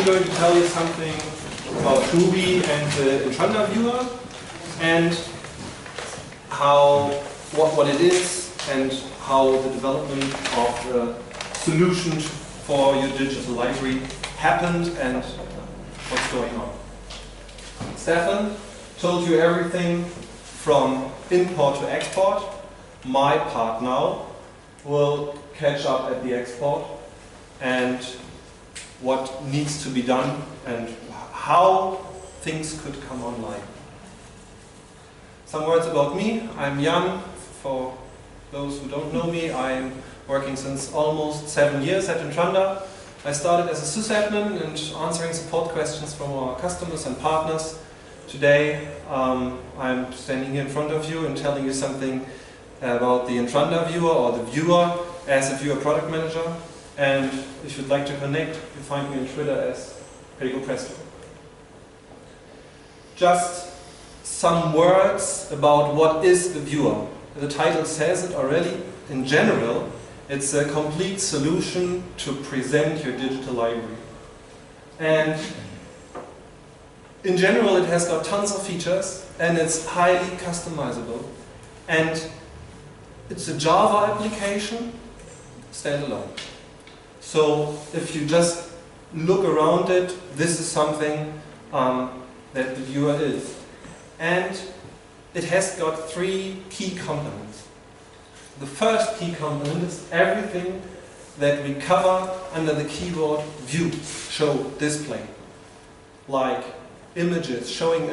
I'm going to tell you something about Goobi and the intranda viewer, and what it is, and how the development of the solution for your digital library happened, and what's going on. Stefan told you everything from import to export. My part now will catch up at the export and what needs to be done and how things could come online. Some words about me. I'm Jan. For those who don't know me, I'm working since almost 7 years at Intranda. I started as a sysadmin and answering support questions from our customers and partners. Today I'm standing here in front of you and telling you something about the Intranda viewer, or the viewer as a viewer product manager. And if you'd like to connect, you find me on Twitter as Pedro Presto. Just some words about what is the viewer. The title says it already. In general, it's a complete solution to present your digital library. And in general, it has got tons of features and it's highly customizable. And it's a Java application, standalone. So if you just look around it, this is something that the viewer is. And it has got 3 key components. The first key component is everything that we cover under the keyword view, show, display. Like images, showing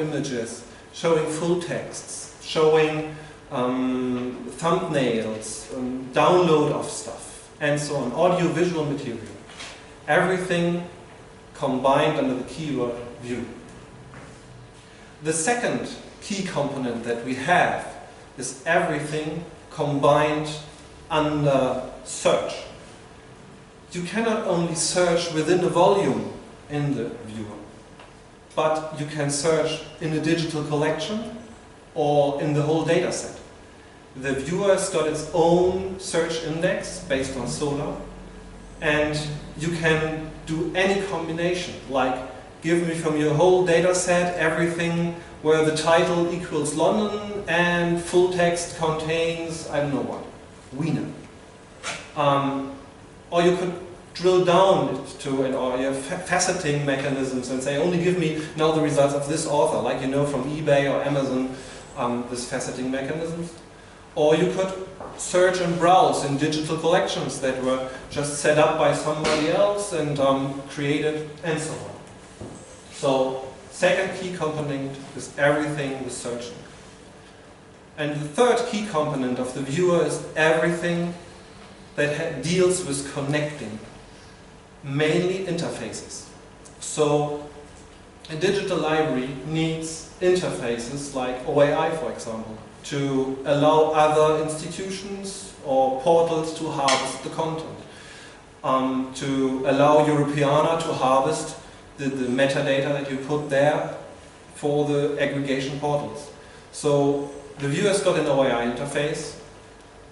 full texts, showing thumbnails, download of stuff, and so on, audio-visual material. Everything combined under the keyword view. The second key component that we have is everything combined under search. You cannot only search within a volume in the viewer, but you can search in a digital collection or in the whole data set. The viewer's got its own search index based on Solr, and you can do any combination, like give me from your whole data set everything where the title equals London and full text contains, I don't know what, Wiener. Or you could drill down to it, or you have faceting mechanisms and say, only give me now the results of this author, like you know from eBay or Amazon, this faceting mechanisms. Or you could search and browse in digital collections that were just set up by somebody else and created, and so on. So, second key component is everything with searching. And the third key component of the viewer is everything that deals with connecting, mainly interfaces. So, a digital library needs interfaces like OAI, for example, to allow other institutions or portals to harvest the content, to allow Europeana to harvest the metadata that you put there for the aggregation portals. So the viewer's got an OAI interface,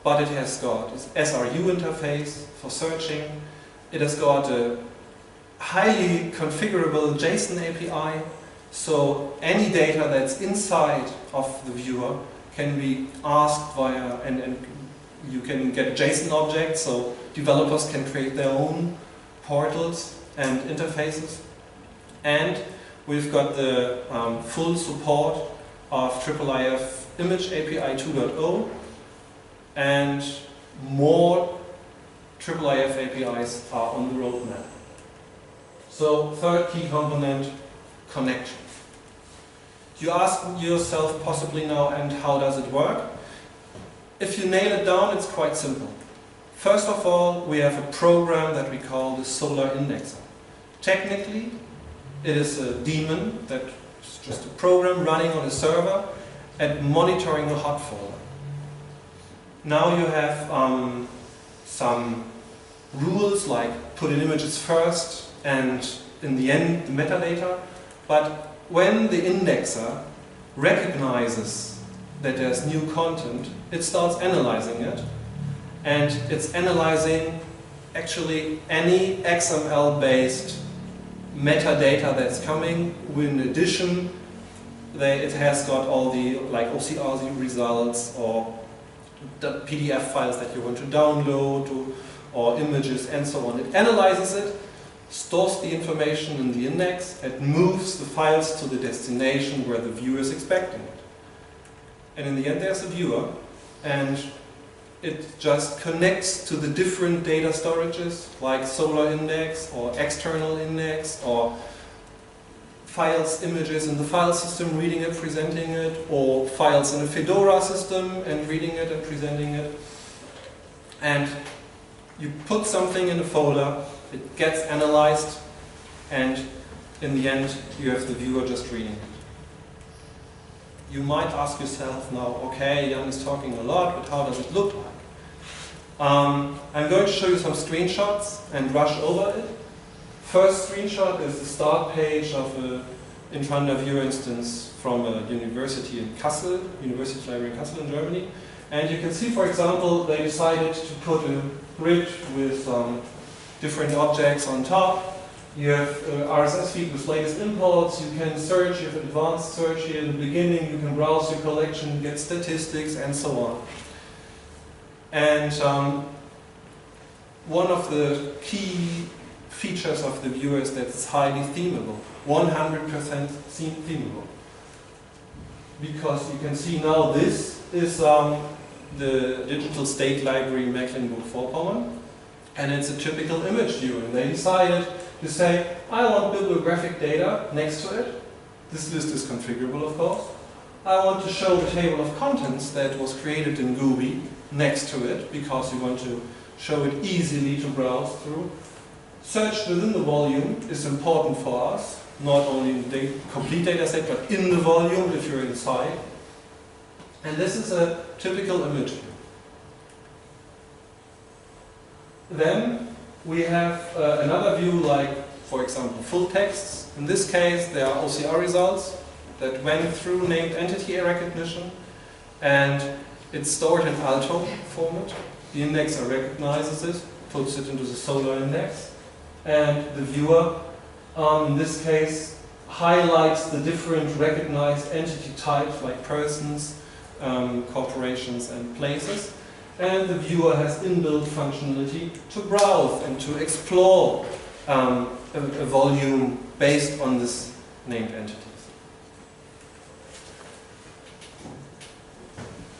but it has got its SRU interface for searching. It has got a highly configurable JSON API, so any data that's inside of the viewer can be asked via, and you can get JSON objects, so developers can create their own portals and interfaces. And we've got the full support of IIIF Image API 2.0, and more IIIF APIs are on the roadmap. So, third key component, connection. You ask yourself possibly now, and how does it work? If you nail it down, it's quite simple. First of all, we have a program that we call the Solr indexer. Technically, it is a daemon that is just a program running on a server and monitoring a hot folder. Now you have some rules like put in images first and in the end the metadata, but when the indexer recognizes that there's new content, it starts analyzing it, and it's analyzing actually any XML-based metadata that's coming. In addition, it has got all the like OCR results or the PDF files that you want to download or images and so on. It analyzes it, stores the information in the index, and moves the files to the destination where the viewer is expecting it. And in the end there's a viewer, and it just connects to the different data storages like Solar Index or external index or files, images in the file system, reading it, presenting it, or files in a Fedora system and reading it and presenting it. And you put something in a folder, it gets analyzed, and in the end you have the viewer just reading it. You might ask yourself now, okay, Jan is talking a lot, but how does it look like? I'm going to show you some screenshots and rush over it. First screenshot is the start page of an intranda viewer instance from a university in Kassel, University Library in Kassel in Germany. And you can see, for example, they decided to put a grid with different objects on top. You have RSS feed with latest imports, you can search, you have advanced search here in the beginning, you can browse your collection, get statistics, and so on. And one of the key features of the viewer is that it's highly themable, 100% themable. Because you can see now this is the digital state library Mecklenburg-Vorpommern, and it's a typical image viewer. And they decided to say, I want bibliographic data next to it. This list is configurable, of course. I want to show the table of contents that was created in Goobi next to it, because you want to show it easily to browse through. Search within the volume is important for us, not only in the complete data set, but in the volume if you're inside. And this is a typical image view. Then we have another view like, for example, full texts. In this case, there are OCR results that went through named entity recognition, and it's stored in Alto format. The indexer recognizes it, puts it into the Solar Index, and the viewer, in this case, highlights the different recognized entity types like persons, corporations, and places. And the viewer has inbuilt functionality to browse and to explore a volume based on this named entities.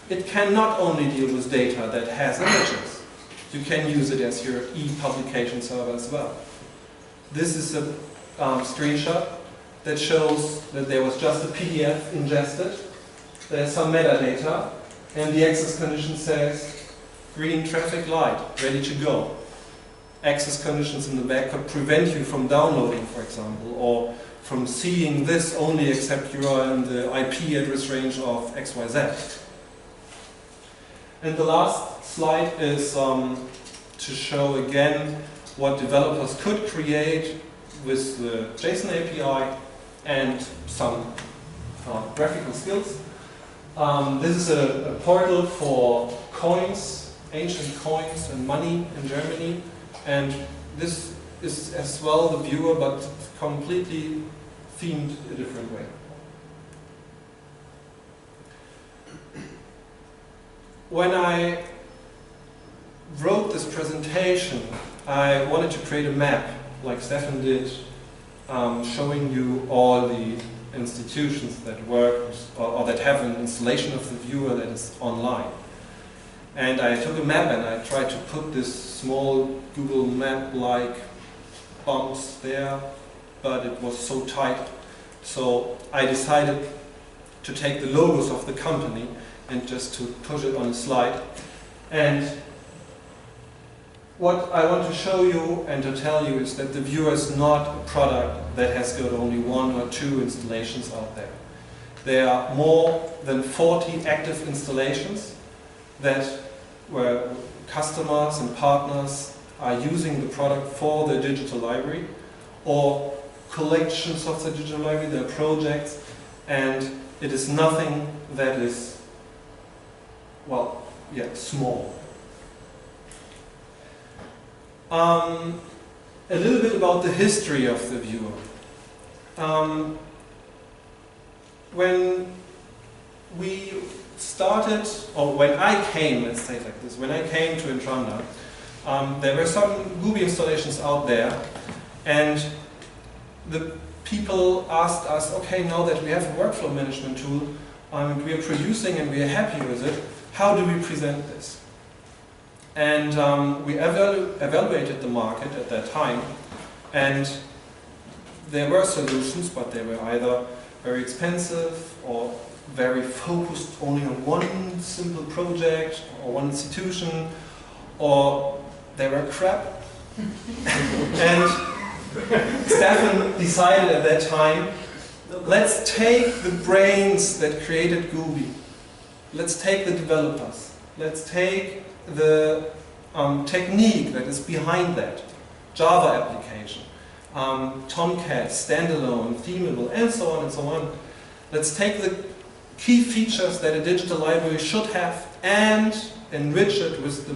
It can not only deal with data that has images, you can use it as your e-publication server as well. This is a screenshot that shows that there was just a PDF ingested, there's some metadata, and the access condition says green traffic light, ready to go. Access conditions in the back could prevent you from downloading, for example, or from seeing this only except you are in the IP address range of XYZ. And the last slide is to show again what developers could create with the JSON API and some graphical skills. This is a portal for coins, ancient coins and money in Germany, and this is as well the viewer, but completely themed a different way. When I wrote this presentation, I wanted to create a map, like Stefan did, showing you all the institutions that work or that have an installation of the viewer that is online. And I took a map and I tried to put this small Google map-like bumps there, but it was so tight. So I decided to take the logos of the company and just to push it on a slide. And what I want to show you and to tell you is that the viewer is not a product that has got only 1 or 2 installations out there. There are more than 40 active installations where customers and partners are using the product for their digital library, or collections of the digital library, their projects, and it is nothing that is, well, yeah, small. a little bit about the history of the viewer. When we started, or when I came, let's say it like this, when I came to Intranda, there were some Goobi installations out there, and the people asked us, okay, now that we have a workflow management tool, we are producing and we are happy with it, how do we present this? And we evaluated the market at that time, and there were solutions, but they were either very expensive or very focused only on one simple project or one institution, or they were crap. And Stefan decided at that time, let's take the brains that created Goobi, let's take the developers, let's take the technique that is behind that, Java application, Tomcat, standalone, themable, and so on and so on. Let's take the key features that a digital library should have and enrich it with the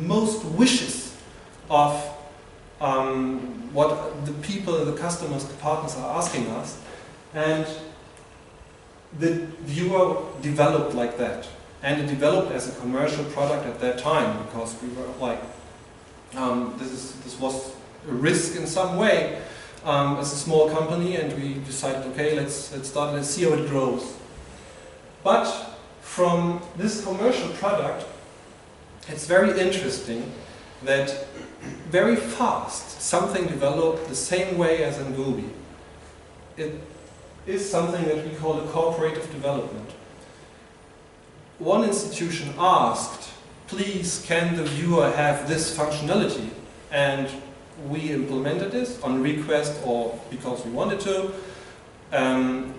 most wishes of what the people, the customers, the partners are asking us. And the viewer developed like that. And it developed as a commercial product at that time, because we were like, this was a risk in some way as a small company, and we decided, okay, let's start, let's see how it grows. But from this commercial product, it's very interesting that very fast something developed the same way as in Goobi. It is something that we call a cooperative development. One institution asked, please, can the viewer have this functionality? And we implemented this on request or because we wanted to. And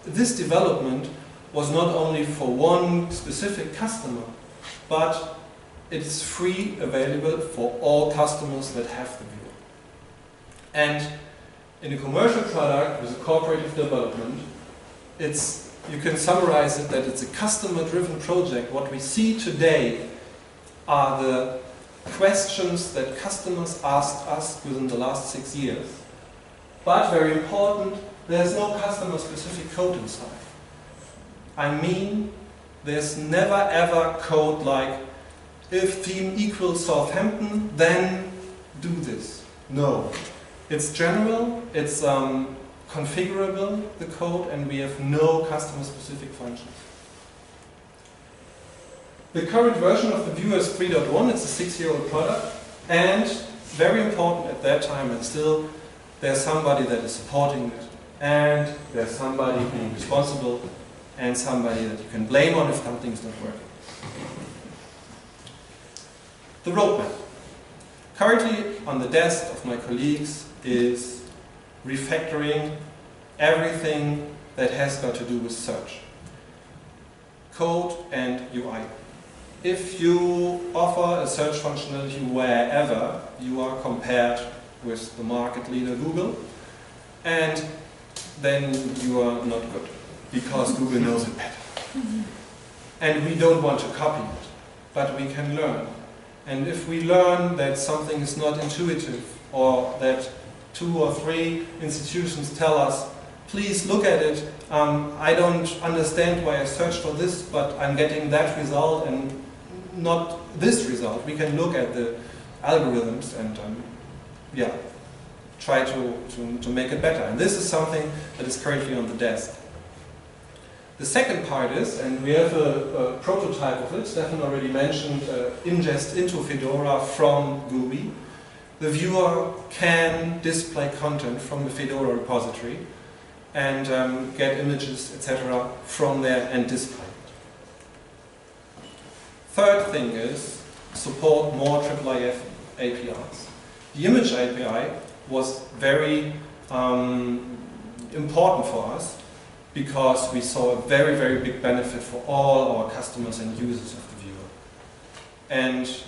this development was not only for one specific customer, but it is free, available for all customers that have the viewer. And in a commercial product with a cooperative development, you can summarize it that it's a customer-driven project. What we see today are the questions that customers asked us within the last 6 years. But very important, there's no customer-specific code inside. I mean, there's never ever code like, if theme equals Southampton, then do this. No. It's general, it's configurable, the code, and we have no customer-specific functions. The current version of the viewer is 3.1, it's a 6-year-old product, and very important at that time, and still, there's somebody that is supporting it, and there's somebody being responsible, and somebody that you can blame on if something's not working. The roadmap. Currently on the desk of my colleagues is refactoring everything that has got to do with search. Code and UI. If you offer a search functionality wherever, you are compared with the market leader Google, and then you are not good, because Google knows it better. And we don't want to copy it, but we can learn. And if we learn that something is not intuitive, or that 2 or 3 institutions tell us, please look at it, I don't understand why I searched for this, but I'm getting that result and not this result. We can look at the algorithms and yeah, try to make it better. And this is something that is currently on the desk. The second part is, and we have a prototype of it, Stefan already mentioned ingest into Fedora from Goobi. The viewer can display content from the Fedora repository and get images, etc. from there and display it. Third thing is support more IIIF APIs. The image API was very important for us, because we saw a very, very big benefit for all our customers and users of the viewer. And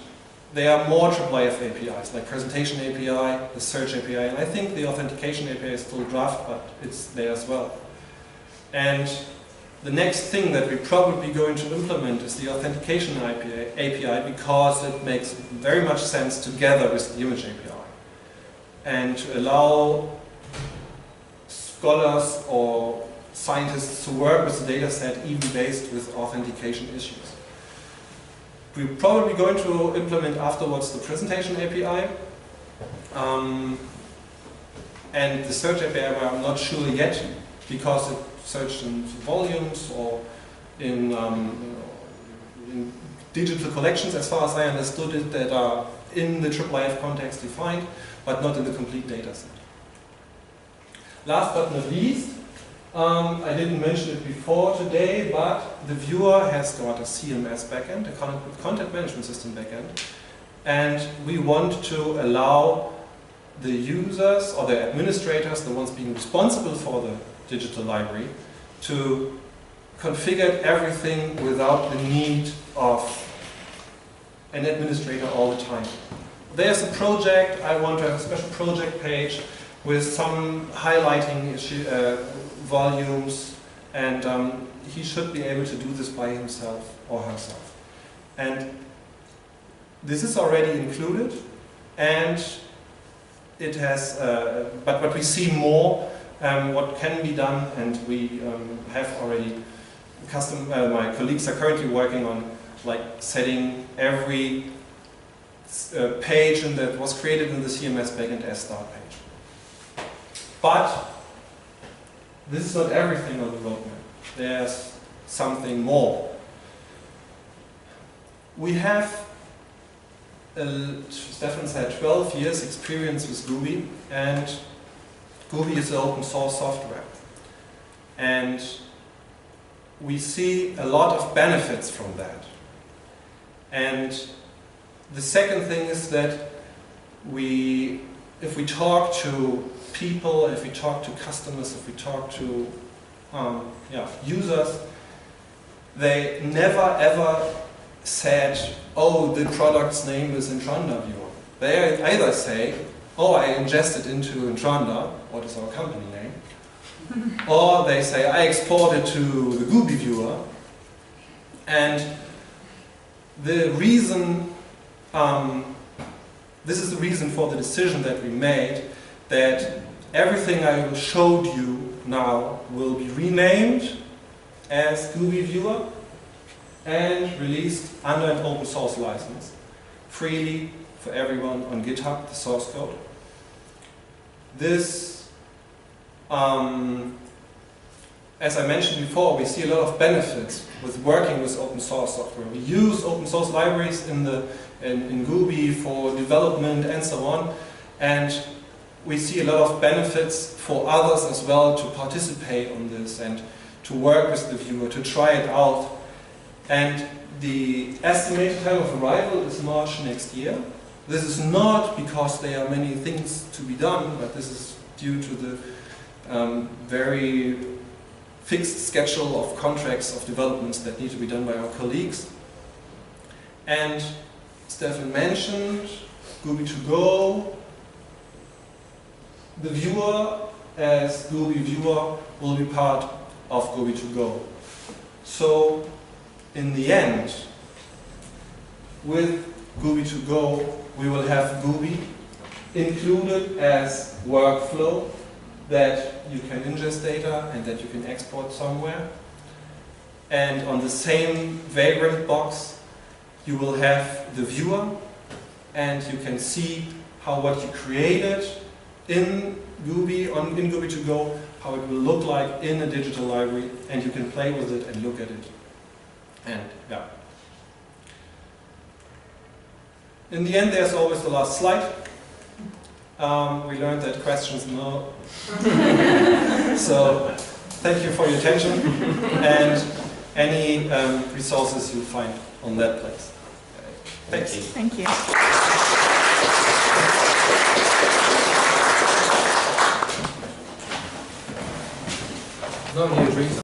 there are more IIIF APIs, like presentation API, the search API, and I think the authentication API is still draft, but it's there as well. And the next thing that we're probably going to implement is the authentication API, because it makes very much sense together with the image API. and to allow scholars or scientists to work with the data set even based with authentication issues. We're probably going to implement afterwards the presentation API and the search API, but I'm not sure yet because it searched in volumes or in digital collections, as far as I understood it, that are in the IIIF context defined, but not in the complete data set. Last but not least, I didn't mention it before today, but the viewer has got a CMS backend, a content management system backend, and we want to allow the users or the administrators, the ones being responsible for the digital library, to configure everything without the need of an administrator all the time. There's a project, I want to have a special project page with some highlighting volumes, and he should be able to do this by himself or herself. And this is already included, and it has, but we see more what can be done, and we have already my colleagues are currently working on like setting every page that was created in the CMS backend as start page. But this is not everything on the roadmap. There's something more. We have, Stefan said, 12 years experience with Goobi, and Goobi is open source software. And we see a lot of benefits from that. And the second thing is that if we talk to people, if we talk to customers, if we talk to users, they never ever said, oh, the product's name is Intranda viewer. They either say, oh, I ingested into Intranda, what is our company name, or they say, I exported to the Goobi viewer, and the reason, this is the reason for the decision that we made, that everything I showed you now will be renamed as Goobi viewer and released under an open source license, freely for everyone on GitHub, the source code. This, as I mentioned before, we see a lot of benefits with working with open source software. We use open source libraries in Goobi for development and so on, and we see a lot of benefits for others as well to participate on this and to work with the viewer, to try it out. And the estimated time of arrival is March next year. This is not because there are many things to be done, but this is due to the very fixed schedule of contracts of developments that need to be done by our colleagues. And Stefan mentioned Goobi2Go. The viewer as Goobi viewer will be part of Goobi2Go. So in the end, with Goobi2Go, we will have Goobi included as workflow, that you can ingest data and that you can export somewhere. And on the same Vagrant box, you will have the viewer, and you can see how what you created in Goobi, in Goobi2Go, how it will look like in a digital library, and you can play with it and look at it. And yeah. In the end, there's always the last slide. We learned that questions no. So thank you for your attention, and any resources you'll find on that place. Thank you. Thank you. No, you agree.